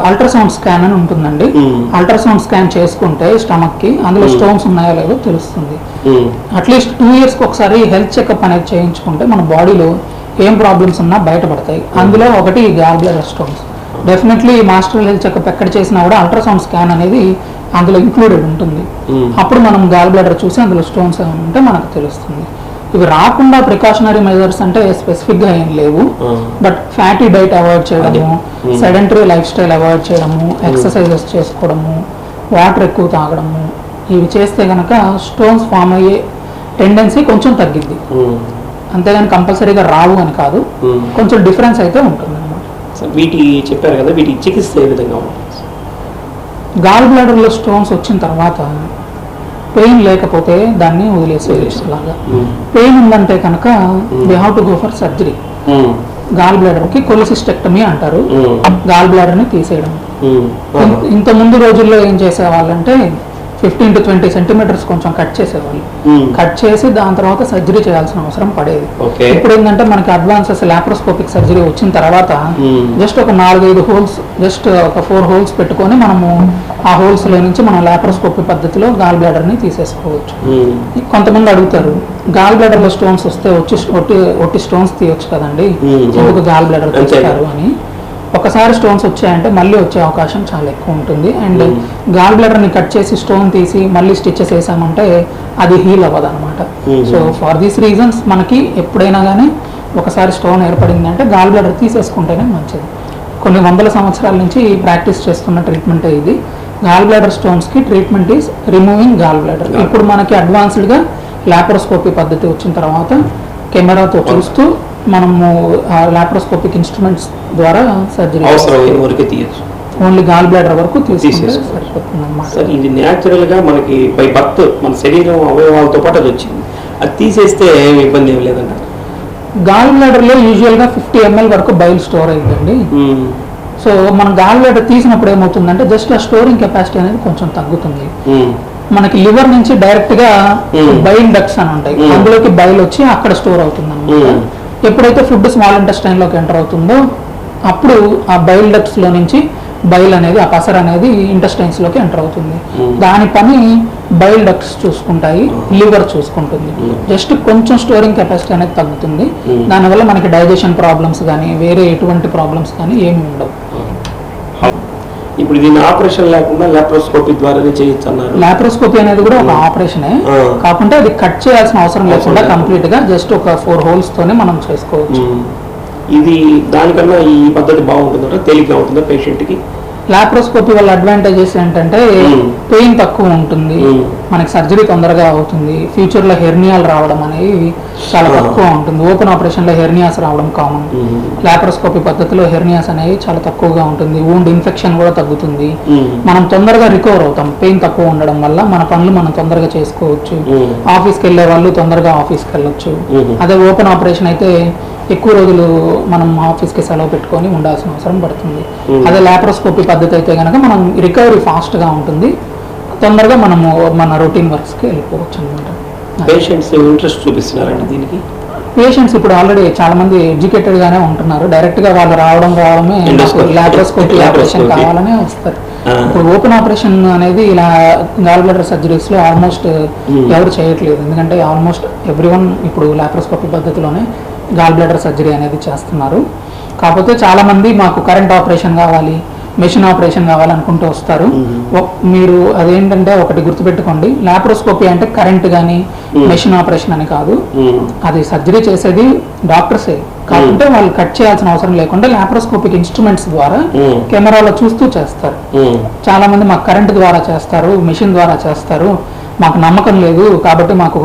అల్ట్రాసౌండ్ స్కాన్ అని ఉంటుందండి. అల్ట్రాసౌండ్ స్కాన్ చేసుకుంటే స్టమక్ కి అందులో స్టోన్స్ ఉన్నాయో లేదో తెలుస్తుంది. అట్లీస్ట్ 2 years ఒకసారి హెల్త్ చెకప్ అనేది చేయించుకుంటే మన బాడీలో ఏం ప్రాబ్లమ్స్ ఉన్నా బయటపడతాయి. అందులో ఒకటి gall bladder stones. Definitely master health checkup ఎక్కడ చేసినా కూడా అల్ట్రాసౌండ్ స్కాన్ అనేది అందులో ఇంక్లూడెడ్ ఉంటుంది. అప్పుడు మనం గాల్ బ్లాడర్ చూసి అందులో స్టోన్స్ ఏమైనా ఉంటే మనకు తెలుస్తుంది. ఇవి రాకుండా ప్రికాషనరీ మెజర్స్ అంటే స్పెసిఫిక్గా ఏం లేవు. బట్ ఫ్యాటీ డైట్ అవాయిడ్ చేయడము, సెడెంటరీ లైఫ్ స్టైల్ అవాయిడ్ చేయడము, ఎక్సర్సైజెస్ చేసుకోవడము, వాటర్ ఎక్కువ తాగడము, ఇవి చేస్తే కనుక స్టోన్స్ ఫామ్ అయ్యే టెండెన్సీ కొంచెం తగ్గిద్ది. అంతేగాని కంపల్సరీగా రావు అని కాదు, కొంచెం డిఫరెన్స్ అయితే ఉంటుంది అన్నమాట. వీటి చెప్పారు కదా, వీటి చికిత్స ఏ విధంగా ఉంటుంది? గాల్ బ్లాడర్లో స్టోన్స్ వచ్చిన తర్వాత పెయిన్ లేకపోతే దాన్ని వదిలేసేయచ్చు. అలాగా పెయిన్ ఉందంటే కనుక we have to go for surgery. Gall bladder కి కొలిసిస్టెక్టమీ అంటారు, గాల్ బ్లాడర్ ని తీసేయడం. ఇంత ముందు రోజుల్లో ఏం చేసేవాళ్ళంటే 15 to 20 సెంటీమీటర్స్ కొంచెం కట్ చేసేవాళ్ళు. కట్ చేసి దాని తర్వాత సర్జరీ చేయాల్సిన అవసరం పడేది. ఇప్పుడు ఏంటంటే మనకి అడ్వాన్సెస్ లాప్రోస్కోపిక్ సర్జరీ వచ్చిన తర్వాత జస్ట్ ఒక 4-5 హోల్స్, జస్ట్ ఒక 4 హోల్స్ పెట్టుకొని మనము ఆ హోల్స్ లో నుంచి మనం లాప్రోస్కోపీ పద్ధతిలో గాల్ బ్లాడర్ ని తీసేసుకోవచ్చు. కొంతమంది అడుగుతారు, గాల్ బ్లాడర్ లో స్టోన్స్ వస్తే ఒట్టి స్టోన్స్ తీయొచ్చు కదండి, ఎందుకు గాల్ బ్లాడర్ తీస్తారు అని. ఒకసారి స్టోన్స్ వచ్చాయంటే మళ్ళీ వచ్చే అవకాశం చాలా ఎక్కువ ఉంటుంది. అండ్ గాల్ బ్లాడర్ని కట్ చేసి స్టోన్ తీసి మళ్ళీ స్టిచెస్ వేసామంటే అది హీల్ అవ్వదు అనమాట. సో ఫర్ దీస్ రీజన్స్ మనకి ఎప్పుడైనా కానీ ఒకసారి స్టోన్ ఏర్పడింది అంటే గాల్ బ్లాడర్ తీసేసుకుంటేనే మంచిది. కొన్ని వందల సంవత్సరాల నుంచి ప్రాక్టీస్ చేస్తున్న ట్రీట్మెంటే ఇది. గాల్ బ్లాడర్ స్టోన్స్కి treatment is removing gall bladder. ఇప్పుడు మనకి అడ్వాన్స్డ్గా లాప్రోస్కోపీ పద్ధతి వచ్చిన తర్వాత కెమెరాతో చూస్తూ మనము లాప్రోస్కోపిక్ ఇన్స్ట్రుమెంట్స్ ద్వారా సర్జరీ ఓన్లీ గాల్ బ్లాడర్ వరకు తీసుకుంటే సరిపోతుంది అన్నమాట. ఇది న్యాచురల్ గా మనకి బై బర్త్ మన శరీరం అవయవాలతో పాటు అది వచ్చింది, అది తీసేస్తే ఇబ్బంది ఏమి లేదంట. గాల్ బ్లాడర్ లో యూజువల్ గా 50 ml వరకు బైల్ స్టోర్ అయిందండి. సో మనం గాల్ బ్లాడర్ తీసినప్పుడు ఏమవుతుందంటే జస్ట్ ఆ స్టోరింగ్ కెపాసిటీ అనేది కొంచెం తగ్గుతుంది. మనకి లివర్ నుంచి డైరెక్ట్ గా బైల్ డక్ట్స్ అని ఉంటాయి, అందులోకి బైల్ వచ్చి అక్కడ స్టోర్ అవుతుంది అన్నమాట. ఎప్పుడైతే ఫుడ్ స్మాల్ ఇంటెస్టైన్ లోకి ఎంటర్ అవుతుందో అప్పుడు ఆ బైల్ డక్ట్స్ లో నుంచి బైల్ అనేది, ఆ పసర్ అనేది ఇంటెస్టైన్స్ లోకి ఎంటర్ అవుతుంది. దాని పని బైల్ డక్ట్స్ చూసుకుంటాయి, లివర్ చూసుకుంటుంది. జస్ట్ కొంచెం స్టోరింగ్ కెపాసిటీ అనేది తగ్గుతుంది. దానివల్ల మనకి డైజెషన్ ప్రాబ్లమ్స్ కానీ వేరే ఎటువంటి ప్రాబ్లమ్స్ కానీ ఏమి ఉండవు. ఇప్పుడు దీన్ని ఆపరేషన్ లేకుండా లాప్రోస్కోపీ ద్వారానే చేయొచ్చు అన్నారు. లాప్రోస్కోపీ అనేది కూడా ఒక ఆపరేషనే, కాకుంటే అది కట్ చేయాల్సిన అవసరం లేకుండా కంప్లీట్ గా జస్ట్ ఒక 4 హోల్స్ తోనే మనం చేసుకోవచ్చు. ఇది దానికన్నా ఈ పద్ధతి బాగుంటుందా, తేలిగ్గా ఉంటుందా పేషెంట్ కి? లాప్రోస్కోపీ వల్ల అడ్వాంటేజెస్ ఏంటంటే పెయిన్ తక్కువ ఉంటుంది, మనకి సర్జరీ తొందరగా అవుతుంది, ఫ్యూచర్ లో హెర్నియాలు రావడం అనేది చాలా తక్కువ ఉంటుంది. ఓపెన్ ఆపరేషన్ లో హెర్నియాస్ రావడం కామన్, లాప్రోస్కోపీ పద్ధతిలో హెర్నియాస్ అనేవి చాలా తక్కువగా ఉంటుంది. వూండ్ ఇన్ఫెక్షన్ కూడా తగ్గుతుంది, మనం తొందరగా రికవర్ అవుతాం. పెయిన్ తక్కువ ఉండడం వల్ల మన పనులు మనం తొందరగా చేసుకోవచ్చు. ఆఫీస్కి వెళ్ళే వాళ్ళు తొందరగా ఆఫీస్కి వెళ్ళొచ్చు. అదే ఓపెన్ ఆపరేషన్ అయితే ఎక్కువ రోజులు మనం ఆఫీస్కి సెలవు పెట్టుకొని ఉండాల్సిన అవసరం పడుతుంది. అదే లాప్రోస్కోపీ పద్ధతి అయితే కనుక మనం రికవరీ ఫాస్ట్గా ఉంటుంది, తొందరగా మనము మన రొటీన్ వర్క్స్కి వెళ్ళిపోవచ్చు అనమాట. పేషెంట్స్ ఇంట్రెస్ట్ చూపిస్తున్నారండి దీనికి? పేషెంట్స్ ఇప్పుడు ఆల్రెడీ చాలా మంది ఎడ్యుకేటెడ్ గానే ఉంటున్నారు, డైరెక్ట్ గా వాళ్ళు రావడమే లాప్రోస్కోపీ ఆపరేషన్ కావాలనే వస్తారు. ఇప్పుడు ఓపెన్ ఆపరేషన్ అనేది ఇలా గాల్ బ్లాడర్ సర్జరీస్ లో ఆల్మోస్ట్ ఎవరు చేయట్లేదు, ఎందుకంటే ఆల్మోస్ట్ ఎవ్రీవన్ ఇప్పుడు లాప్రోస్కోపీ పద్ధతిలోనే గాల్ బ్లాడర్ సర్జరీ అనేది చేస్తున్నారు. కాకపోతే చాలా మంది మాకు కరెంట్ ఆపరేషన్ కావాలి, మెషిన్ ఆపరేషన్ కావాలనుకుంటూ వస్తారు. మీరు అదేంటంటే ఒకటి గుర్తుపెట్టుకోండి, లాప్రోస్కోపీ అంటే కరెంట్ కానీ మెషిన్ ఆపరేషన్ అని కాదు, అది సర్జరీ చేసేది డాక్టర్సే. కాకుంటే వాళ్ళు కట్ చేయాల్సిన అవసరం లేకుండా లాప్రోస్కోపిక్ ఇన్స్ట్రుమెంట్స్ ద్వారా కెమెరాలో చూస్తూ చేస్తారు. చాలా మంది మాకు కరెంట్ ద్వారా చేస్తారు, మెషిన్ ద్వారా చేస్తారు, మాకు నమ్మకం లేదు కాబట్టి మాకు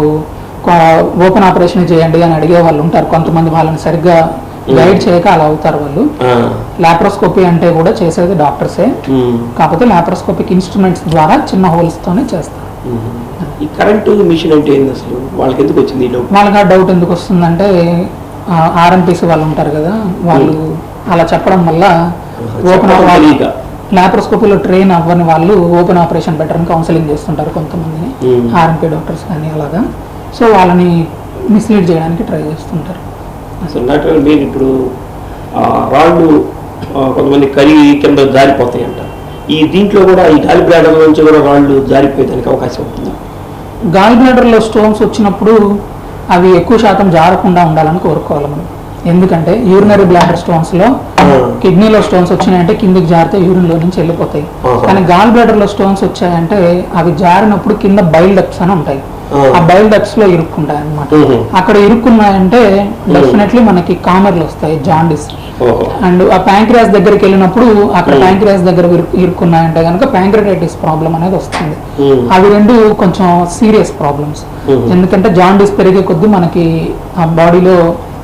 ఓపెన్ ఆపరేషన్ చేయండి అని అడిగే వాళ్ళు ఉంటారు. కొంతమంది వాళ్ళని సరిగ్గా గైడ్ చేయక అలా అవుతారు వాళ్ళు. లాప్రోస్కోపీ అంటే కూడా చేసేది డాక్టర్సే, కాకపోతే లాప్రోస్కోపిక్ ఇన్స్ట్రుమెంట్స్ ద్వారా చిన్న హోల్స్ తోనే చేస్తారు. ఈ కరెంటు మిషన్ అంటే ఏంది అసలు, వాళ్ళకి ఎందుకు వచ్చింది? వాళ్ళకి ఆ డౌట్ ఎందుకు వస్తుందంటే ఆర్ఎంపీసీ వాళ్ళు ఉంటారు కదా, వాళ్ళు అలా చెప్పడం వల్ల ఓపెన్ లాప్రోస్కోపీలో ట్రైన్ అవ్వని వాళ్ళు ఓపెన్ ఆపరేషన్ బెటర్ అని కౌన్సిలింగ్ చేస్తుంటారు కొంతమందిని, ఆర్ఎంపీ డాక్టర్స్ కానీ అలాగా. సో వాళ్ళని మిస్లీడ్ చేయడానికి ట్రై చేస్తుంటారు. అసలు డాక్టర్ మీరు ఇప్పుడు రాళ్ళు కొంతమంది కరిగి కింద జారిపోతాయి అంట, ఈ దీంట్లో కూడా ఈ గాల్ బ్లాడర్ నుంచి కూడా రాళ్ళు జారిపోయేదానికి అవకాశం ఉంటుంది? గాల్ బ్లాడర్లో స్టోన్స్ వచ్చినప్పుడు అవి ఎక్కువ శాతం జారకుండా ఉండాలని కోరుకోవాలి మనం. ఎందుకంటే యూరినరీ బ్లాడర్ స్టోన్స్ లో కిడ్నీలో స్టోన్స్ వచ్చినాయంటే కిందికి జారితే యూరిన్ లో నుంచి వెళ్ళిపోతాయి. కానీ గాల్ బ్లాడర్ లో స్టోన్స్ వచ్చాయంటే అవి జారినప్పుడు కింద బైల్ డక్ట్స్ అని ఉంటాయి, ఆ బైల్ డక్ట్స్ లో ఇరుక్కుంటాయి అనమాట. అక్కడ ఇరుక్కున్నాయంటే డెఫినెట్లీ మనకి కామెర్లు వస్తాయి, జాండిస్. అండ్ ఆ ప్యాంక్రియాస్ దగ్గరికి వెళ్ళినప్పుడు అక్కడ ప్యాంక్రియాస్ దగ్గర ఇరుక్కున్నాయంటే కనుక ప్యాంక్రియాటైటిస్ ప్రాబ్లం అనేది వస్తుంది. అవి రెండు కొంచెం సీరియస్ ప్రాబ్లమ్స్, ఎందుకంటే జాండిస్ పెరిగే కొద్దీ మనకి ఆ బాడీలో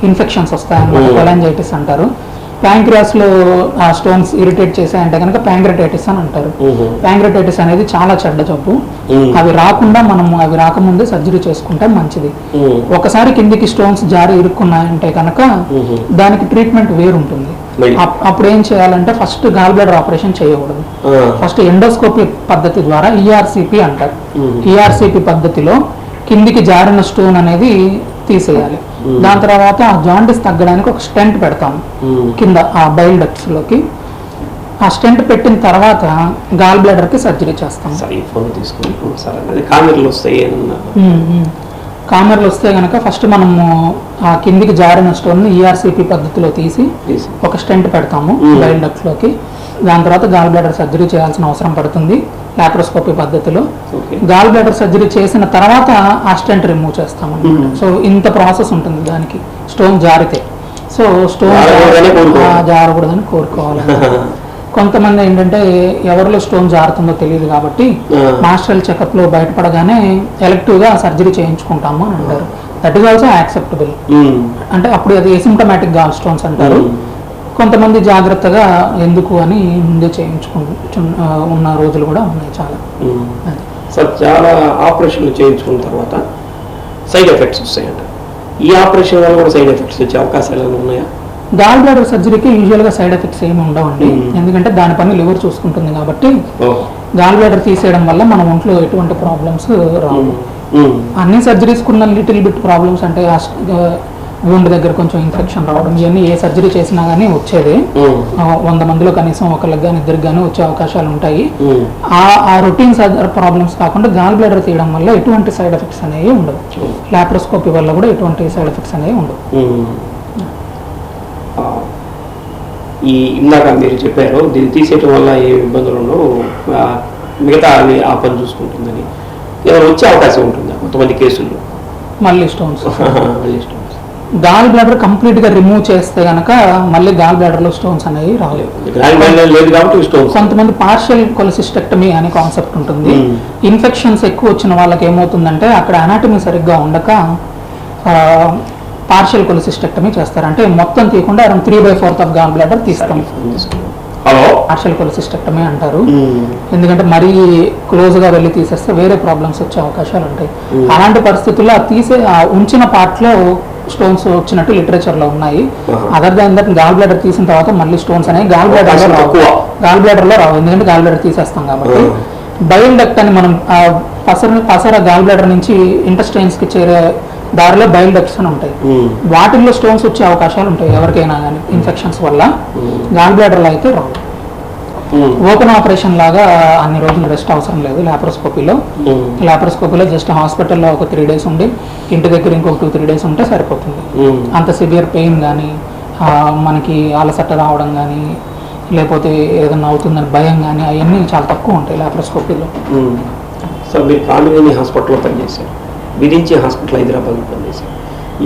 ఇన్ఫెక్షన్స్ వస్తాయన్నమాట, కొలాంజైటిస్ అంటారు. ప్యాంక్రియాస్లో ఆ స్టోన్స్ ఇరిటేట్ చేసాయంటే కనుక ప్యాంక్రటైటిస్ అని అంటారు. ప్యాంక్రటైటిస్ అనేది చాలా చెడ్డ జబ్బు. అవి రాకముందే సర్జరీ చేసుకుంటే మంచిది. ఒకసారి కిందికి స్టోన్స్ జారి ఇరుక్కున్నాయంటే కనుక దానికి ట్రీట్మెంట్ వేరుంటుంది. అప్పుడు ఏం చేయాలంటే ఫస్ట్ గాల్ బ్లాడర్ ఆపరేషన్ చేయకూడదు. ఫస్ట్ ఎండోస్కోపీ పద్ధతి ద్వారా ఈఆర్సిపి అంటారు. ఈఆర్సిపి పద్ధతిలో కిందికి జారిన స్టోన్ అనేది తీసేయాలి. దాని తర్వాత ఆ జాండిస్ తగ్గడానికి ఒక స్టెంట్ పెడతాము కింద ఆ బైల్ డక్ట్స్ లోకి. ఆ స్టెంట్ పెట్టిన తర్వాత గాల్ బ్లాడర్ కి సర్జరీ చేస్తాం. కామెర్లు వస్తే కనుక ఫస్ట్ మనము ఆ కిందికి జారిన స్టోన్ ఈఆర్సిపి పద్ధతిలో తీసి ఒక స్టెంట్ పెడతాము బైల్ డక్ట్స్ లోకి. దాని తర్వాత గాల్ బ్లాడర్ సర్జరీ చేయాల్సిన అవసరం పడుతుంది లాప్రోస్కోపీ పద్ధతిలో. గాల్ బ్లాడర్ సర్జరీ చేసిన తర్వాత ఆ స్టెంట్ రిమూవ్ చేస్తాము. సో ఇంత ప్రాసెస్ ఉంటుంది దానికి స్టోన్ జారితే. సో స్టోన్ జారకూడదని కోరుకోవాలి. కొంతమంది ఏంటంటే ఎవరిలో స్టోన్ జారుతుందో తెలియదు కాబట్టి మాస్టరల్ చెకప్ లో బయటపడగానే ఎలెక్టివ్ గా సర్జరీ చేయించుకుంటాము అని అంటారు. That is also acceptable. అంటే అప్పుడు అది ఎసిమ్టమాటిక్ గాల్ స్టోన్స్ అంటారు. కొంతమంది జాగ్రత్తగా ఎందుకు అని ముందే ఉన్న రోజులు కూడా ఉన్నాయి చాలా. సార్, చాలా ఆపరేషన్లు చేయించుకున్న తర్వాత సైడ్ ఎఫెక్ట్స్ వస్తాయంట. ఈ ఆపరేషన్ వల్ల కూడా సైడ్ ఎఫెక్ట్స్ వచ్చే అవకాశాలు ఉన్నాయా? గాల్ బ్లాడర్ సర్జరీకి యూజువల్గా సైడ్ ఎఫెక్ట్స్ ఏమి ఉండవండి. ఎందుకంటే దాని పని లివర్ చూసుకుంటుంది కాబట్టి గాల్ బ్లాడర్ తీసేయడం వల్ల మన ఒంట్లో ఎటువంటి ప్రాబ్లమ్స్ రావు. అన్ని సర్జరీస్ కున్న లిటిల్ బిట్ ప్రాబ్లమ్స్ అంటే గుండె దగ్గర కొంచెం ఇన్ఫెక్షన్ రావడం, ఇవన్నీ ఏ సర్జరీ చేసినా కానీ వచ్చేది. 100 మందిలో కనీసం ఒకరికి కానీ ఇద్దరికి కానీ వచ్చే అవకాశాలు ఉంటాయి. ఆ రొటీన్ ప్రాబ్లమ్స్ కాకుండా గాల్ బ్లాడర్ తీయడం వల్ల ఎటువంటి సైడ్ ఎఫెక్ట్స్ అనేవి ఉండవు. లాప్రోస్కోపీ వల్ల కూడా ఎటువంటి సైడ్ ఎఫెక్ట్స్ అనేవి ఉండవు. ఈ ఇందాక మీరు చెప్పారు దీన్ని తీసేయటం వల్ల ఏ ఇబ్బందులు ఉండవు, మిగతా ఆ పని చూసుకుంటుందని. ఏమైనా వచ్చే అవకాశం ఉంటుందా కొంతమంది కేసుల్లో? మళ్ళీ స్టోన్స్ గాల్ బ్లాడర్ కంప్లీట్ గా రిమూవ్ చేస్తే గనక మళ్ళీ గాల్ బ్లాడర్ లో స్టోన్స్ అనేవి రాలేదు. కొంతమంది పార్షియల్ కొలసిస్టెక్టమీ అనే కాన్సెప్ట్ ఉంటుంది. ఇన్ఫెక్షన్స్ ఎక్కువ వచ్చిన వాళ్ళకి ఏమవుతుందంటే అక్కడ అనాటమీ సరిగ్గా ఉండక పార్షియల్ కొలసిస్టెక్టమీ చేస్తారు. అంటే మొత్తం తీయకుండా అరౌండ్ 3/4 ఆఫ్ గాల్ బ్లాడర్ తీస్తాం. పార్షియల్ కొలసిస్టెక్టమీ అంటారు. ఎందుకంటే మరీ క్లోజ్ గా వెళ్ళి తీసేస్తే వేరే ప్రాబ్లమ్స్ వచ్చే అవకాశాలు ఉంటాయి. అలాంటి పరిస్థితుల్లో ఉంచిన పార్ట్ లో స్టోన్స్ వచ్చినట్టు లిటరేచర్ లో ఉన్నాయి. Other than that gall bladder తీసిన తర్వాత మళ్ళీ స్టోన్స్ అనేవి గాల్ బ్లాడర్ లో రావు. ఎందుకంటే గాల్ బ్లాడర్ తీసేస్తాం కాబట్టి. బైల్ డక్ట్ అని మనం పసర గాల్ బ్లాడర్ నుంచి ఇంటెస్టైన్స్ కి చేరే దారిలో బైల్ డక్ట్స్ అని ఉంటాయి. వాటిల్లో స్టోన్స్ వచ్చే అవకాశాలు ఉంటాయి ఎవరికైనా కానీ ఇన్ఫెక్షన్స్ వల్ల. గాల్ బ్లాడర్ లో అయితే రావు. ఓపెన్ ఆపరేషన్ లాగా అన్ని రోజులు రెస్ట్ అవసరం లేదు లాప్రోస్కోపీలో జస్ట్ హాస్పిటల్లో ఒక 3 days ఉండి ఇంటి దగ్గర ఇంకొక 2-3 days ఉంటే సరిపోతుంది. అంత సివియర్ పెయిన్ కానీ మనకి అలసట రావడం కానీ లేకపోతే ఏదైనా అవుతుందని భయం కానీ అవన్నీ చాలా తక్కువ ఉంటాయి లాప్రోస్కోపీలో. సార్, మీరు కామినేని హాస్పిటల్లో పనిచేశారు, విరించి హాస్పిటల్ హైదరాబాద్లో పనిచేశారు,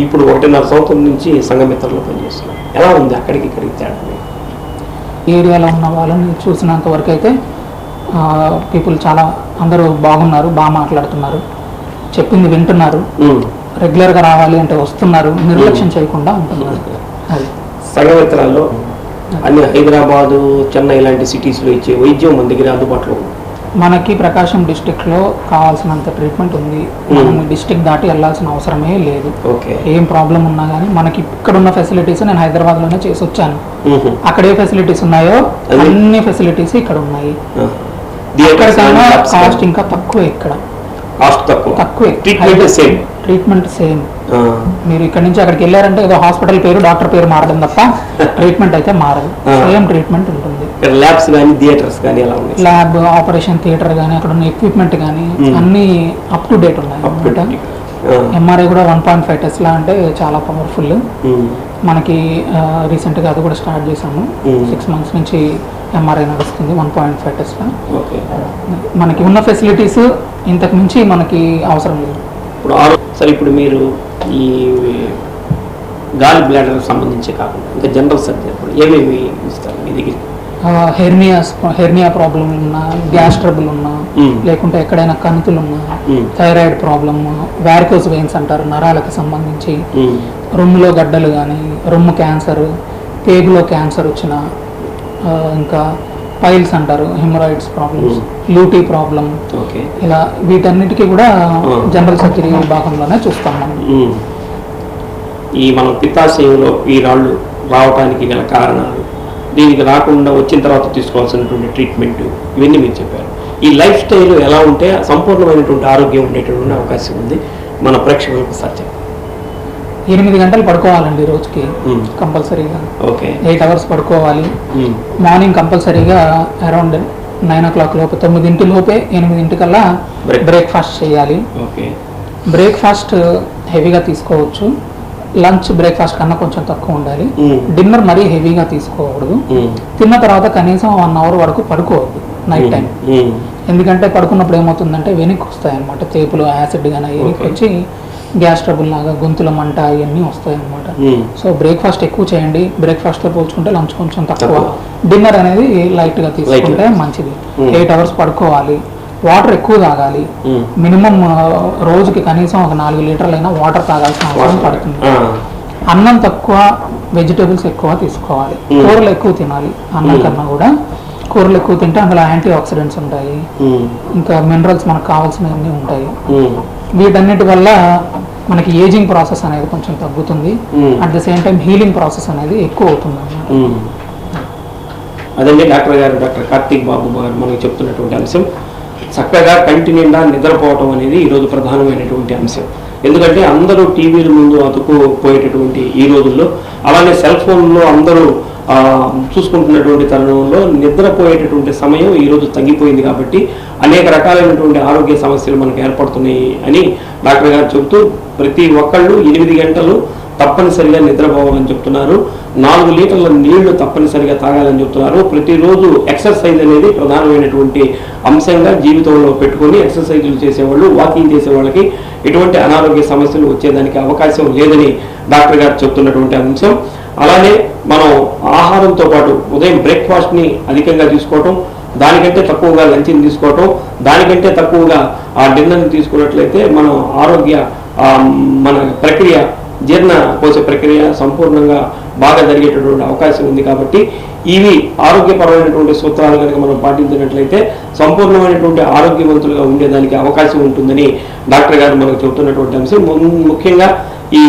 ఇప్పుడు 1.5 సంవత్సరం నుంచి సంఘమిత్రలో పనిచేస్తున్నారు. ఎలా ఉంది అక్కడికి ఇక్కడికి తేడా? ఏరియాలో ఉన్న వాళ్ళని చూసినంత వరకు అయితే పీపుల్ చాలా అందరూ బాగున్నారు, బాగా మాట్లాడుతున్నారు, చెప్పింది వింటున్నారు, రెగ్యులర్గా రావాలి అంటే వస్తున్నారు, నిర్లక్ష్యం చేయకుండా ఉంటున్నారు. అది సంఘమిత్రాల్లో అన్ని హైదరాబాదు, చెన్నై లాంటి సిటీస్లో ఇచ్చే వైద్యం మన దగ్గర అందుబాటులో ఉంది. మనకి ప్రకాశం డిస్ట్రిక్ట్లో కావాల్సినంత ట్రీట్మెంట్ ఉంది. మనం డిస్ట్రిక్ట్ దాటి వెళ్ళాల్సిన అవసరమే లేదు. ఏం ప్రాబ్లం ఉన్నా కానీ మనకి ఇక్కడ ఉన్న ఫెసిలిటీస్ నేను హైదరాబాద్లోనే చేసి వచ్చాను. అక్కడ ఏ ఫెసిలిటీస్ ఉన్నాయో అన్ని ఫెసిలిటీస్ ఇక్కడ ఉన్నాయి. కాస్ట్ ఇంకా తక్కువ. ఇక్కడ తక్కువే. Treatment same. మీరు ఇక్కడ నుంచి అక్కడికి వెళ్ళారంటే ఏదో హాస్పిటల్ పేరు డాక్టర్ పేరు మారడం తప్ప ట్రీట్మెంట్ అయితే మారదు. సేమ్ ట్రీట్మెంట్ ఉంటుంది. ల్యాబ్, ఆపరేషన్ థియేటర్ కానీ అక్కడ ఉన్న ఎక్విప్మెంట్ కానీ అన్ని అప్ టు డేట్ ఉన్నాయి. ఎంఆర్ఐ కూడా 1.5 Tesla అంటే చాలా పవర్ఫుల్. మనకి రీసెంట్గా అది కూడా స్టార్ట్ చేసాము. 6 months నుంచి ఎంఆర్ఐ నడుస్తుంది 1.5 Tesla. మనకి ఉన్న ఫెసిలిటీస్ ఇంతకు మించి మనకి అవసరం లేదు. సరే, ఇప్పుడు మీరు ఈ గాల్ బ్లాడర్ సంబంధించి కాకుండా ఇంకా జనరల్ సర్జరీ ఏమేమి ఇస్తారు మీ దగ్గర? హెర్నియా ప్రాబ్లం ఉన్నా, గ్యాస్ ట్రబుల్ ఉన్నా, లేకుంటే ఎక్కడైనా కణుతులు ఉన్నా, థైరాయిడ్ ప్రాబ్లమ్, వారికోస్ వెయిన్స్ అంటారు నరాలకు సంబంధించి, రొమ్ములో గడ్డలు కానీ, రొమ్ము క్యాన్సర్, పేగులో క్యాన్సర్ వచ్చిన, ఇంకా పైల్స్ అంటారు, హెమరాయిడ్స్ ప్రాబ్లమ్స్, లూటీ ప్రాబ్లం, ఓకే, ఇలా వీటన్నిటికీ కూడా జనరల్ సర్జరీ విభాగంలోనే చూస్తాం మనం. ఈ మన పిత్తాశయంలో ఈ రాళ్ళు రావడానికి గల కారణాలు, దీనికి రాకుండా వచ్చిన తర్వాత తీసుకోవాల్సినటువంటి ట్రీట్మెంట్, ఇవన్నీ మీరు చెప్పారు. ఈ లైఫ్ స్టైల్ ఎలా ఉంటే సంపూర్ణమైనటువంటి ఆరోగ్యం ఉండేటువంటి అవకాశం ఉంది మన ప్రేక్షకులకు సత్యం? 8 గంటలు పడుకోవాలండి రోజుకి కంపల్సరీగా. ఓకే, 8 అవర్స్ పడుకోవాలి. మార్నింగ్ కంపల్సరీగా అరౌండ్ 9 o'clock లోపు, 9 లోపే 8 కల్లా బ్రేక్ఫాస్ట్ చేయాలి. ఓకే, బ్రేక్ఫాస్ట్ హెవీగా తీసుకోవచ్చు, లంచ్ బ్రేక్ఫాస్ట్ కన్నా కొంచెం తక్కువ ఉండాలి. డిన్నర్ మరీ హెవీగా తీసుకోకూడదు. తిన్న తర్వాత కనీసం 1 hour వరకు పడుకోవద్దు నైట్ టైం. ఎందుకంటే పడుకున్నప్పుడు ఏమవుతుందంటే వెనక్కి వస్తాయి అన్నమాట, తేపులు యాసిడ్ కానీ వెనక్కి వచ్చి గ్యాస్ ట్రబుల్ లాగా గొంతుల మంట ఇవన్నీ వస్తాయి అన్నమాట. సో బ్రేక్ఫాస్ట్ ఎక్కువ చేయండి, బ్రేక్ఫాస్ట్తో పోల్చుకుంటే లంచ్ కొంచెం తక్కువ, డిన్నర్ అనేది లైట్గా తీసుకుంటే మంచిది. 8 hours పడుకోవాలి. వాటర్ ఎక్కువ తాగాలి. మినిమం రోజుకి కనీసం ఒక 4 లీటర్లైనా వాటర్ తాగాల్సిన అవసరం పడుతుంది. అన్నం తక్కువ, వెజిటేబుల్స్ ఎక్కువ తీసుకోవాలి. కూరలు ఎక్కువ తినాలి. అన్నం కన్నా కూడా కూరలు ఎక్కువ తింటే అందులో యాంటీ ఆక్సిడెంట్స్ ఉంటాయి, ఇంకా మినరల్స్ మనకు కావాల్సినవన్నీ ఉంటాయి. వీటన్నిటి వల్ల మనకి ఏజింగ్ ప్రాసెస్ అనేది కొంచెం తగ్గుతుంది. At the same time healing process అనేది ఎక్కువ అవుతుంది అన్నమాట. అదండి డాక్టర్ కార్తీక్ బాబు గారు మనకు చెప్తున్నటువంటి అంశం. చక్కగా కంటి నిండా నిద్రపోవటం అనేది ఈరోజు ప్రధానమైనటువంటి అంశం. ఎందుకంటే అందరూ టీవీల ముందు అతుక్కుపోయేటటువంటి ఈ రోజుల్లో, అలానే సెల్ ఫోన్లో అందరూ చూసుకుంటున్నటువంటి తరుణంలో నిద్రపోయేటటువంటి సమయం ఈరోజు తగ్గిపోయింది. కాబట్టి అనేక రకాలైనటువంటి ఆరోగ్య సమస్యలు మనకు ఏర్పడుతున్నాయి అని డాక్టర్ గారు చెబుతూ, ప్రతి ఒక్కళ్ళు 8 గంటలు తప్పనిసరిగా నిద్రపోవాలని చెప్తున్నారు. 4 లీటర్ల నీళ్లు తప్పనిసరిగా తాగాలని చెప్తున్నారు. ప్రతిరోజు ఎక్సర్సైజ్ అనేది ప్రధానమైనటువంటి అంశంగా జీవితంలో పెట్టుకొని ఎక్సర్సైజులు చేసేవాళ్ళు, వాకింగ్ చేసే వాళ్ళకి ఎటువంటి అనారోగ్య సమస్యలు వచ్చేదానికి అవకాశం లేదని డాక్టర్ గారు చెప్తున్నటువంటి అంశం. అలానే మనం ఆహారంతో పాటు ఉదయం బ్రేక్ఫాస్ట్ని అధికంగా తీసుకోవటం, దానికంటే తక్కువగా లంచ్ని తీసుకోవటం, దానికంటే తక్కువగా ఆ డిన్నర్ని తీసుకున్నట్లయితే మనం ఆరోగ్య మన ప్రక్రియ, జీర్ణకోశ ప్రక్రియ సంపూర్ణంగా బాగా జరిగేటటువంటి అవకాశం ఉంది. కాబట్టి ఇవి ఆరోగ్యపరమైనటువంటి సూత్రాలు కనుక మనం పాటించినట్లయితే సంపూర్ణమైనటువంటి ఆరోగ్యవంతులుగా ఉండేదానికి అవకాశం ఉంటుందని డాక్టర్ గారు మనకు చెబుతున్నటువంటి అంశం. ముఖ్యంగా ఈ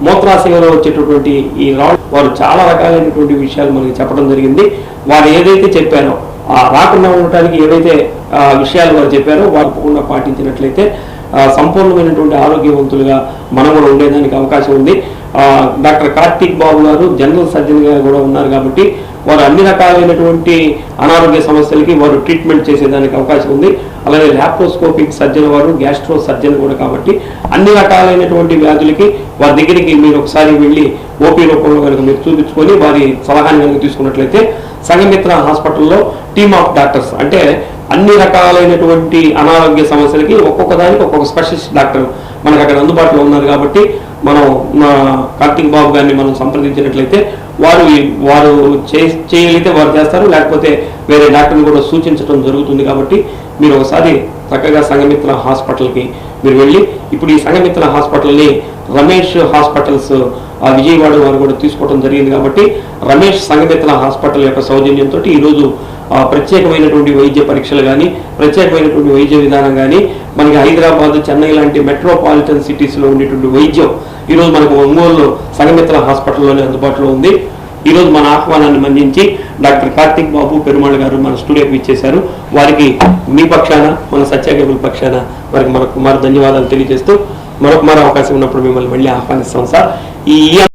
మూత్రాశయంలో వచ్చేటటువంటి ఈ రాళ్ళు, వారు చాలా రకాలైనటువంటి విషయాలు మనకి చెప్పడం జరిగింది. వారు ఏదైతే చెప్పారో, ఆ రాకుండా ఉండటానికి ఏవైతే విషయాలు వారు చెప్పారో వారు తప్పకుండా పాటించినట్లయితే సంపూర్ణమైనటువంటి ఆరోగ్యవంతులుగా మనం కూడా ఉండేదానికి అవకాశం ఉంది. డాక్టర్ కార్తీక్ బాబు గారు జనరల్ సర్జన్గా కూడా ఉన్నారు కాబట్టి వారు అన్ని రకాలైనటువంటి అనారోగ్య సమస్యలకి వారు ట్రీట్మెంట్ చేసేదానికి అవకాశం ఉంది. అలాగే ల్యాప్రోస్కోపిక్ సర్జన్ వారు, గ్యాస్ట్రో సర్జన్ కూడా, కాబట్టి అన్ని రకాలైనటువంటి వ్యాధులకి వారి దగ్గరికి మీరు ఒకసారి వెళ్ళి ఓపీ రూపంలో కనుక మీరు చూపించుకొని వారి సలహాని కనుక తీసుకున్నట్లయితే సంఘమిత్ర హాస్పిటల్లో టీమ్ ఆఫ్ డాక్టర్స్, అంటే అన్ని రకాలైనటువంటి అనారోగ్య సమస్యలకి ఒక్కొక్క దానికి ఒక్కొక్క స్పెషలిస్ట్ డాక్టర్ మనకు అక్కడ అందుబాటులో ఉన్నారు. కాబట్టి మనం కార్తీక్ బాబు గారిని మనం సంప్రదించినట్లయితే వారు చేయగలిగితే వారు చేస్తారు, లేకపోతే వేరే డాక్టర్ని కూడా సూచించడం జరుగుతుంది. కాబట్టి మీరు ఒకసారి చక్కగా సంఘమిత్ర హాస్పిటల్కి మీరు వెళ్ళి, ఇప్పుడు ఈ సంఘమిత్ర హాస్పిటల్ని రమేష్ హాస్పిటల్స్ విజయవాడ వారు కూడా తీసుకోవడం జరిగింది. కాబట్టి రమేష్ సంఘమిత్ర హాస్పిటల్ యొక్క సౌజన్యంతో ఈరోజు ప్రత్యేకమైనటువంటి వైద్య పరీక్షలు కానీ, ప్రత్యేకమైనటువంటి వైద్య విధానం కానీ, మనకి హైదరాబాద్, చెన్నై లాంటి మెట్రోపాలిటన్ సిటీస్లో ఉండేటువంటి వైద్యం ఈరోజు మనకు ఒంగోలు సంఘమిత్ర హాస్పిటల్లోనే అందుబాటులో ఉంది. ఈరోజు మన ఆహ్వానాన్ని మన్నించి డాక్టర్ కార్తీక్ బాబు పెరుమాళ్ గారు మన స్టూడియోకి ఇచ్చేశారు. వారికి మీ పక్షాన, మన సత్యాగేబుల్ పక్షాన వారికి మరొక ధన్యవాదాలు తెలియజేస్తూ, మరొక అవకాశం ఉన్నప్పుడు మిమ్మల్ని మళ్ళీ ఆహ్వానిస్తాం సార్. ఈ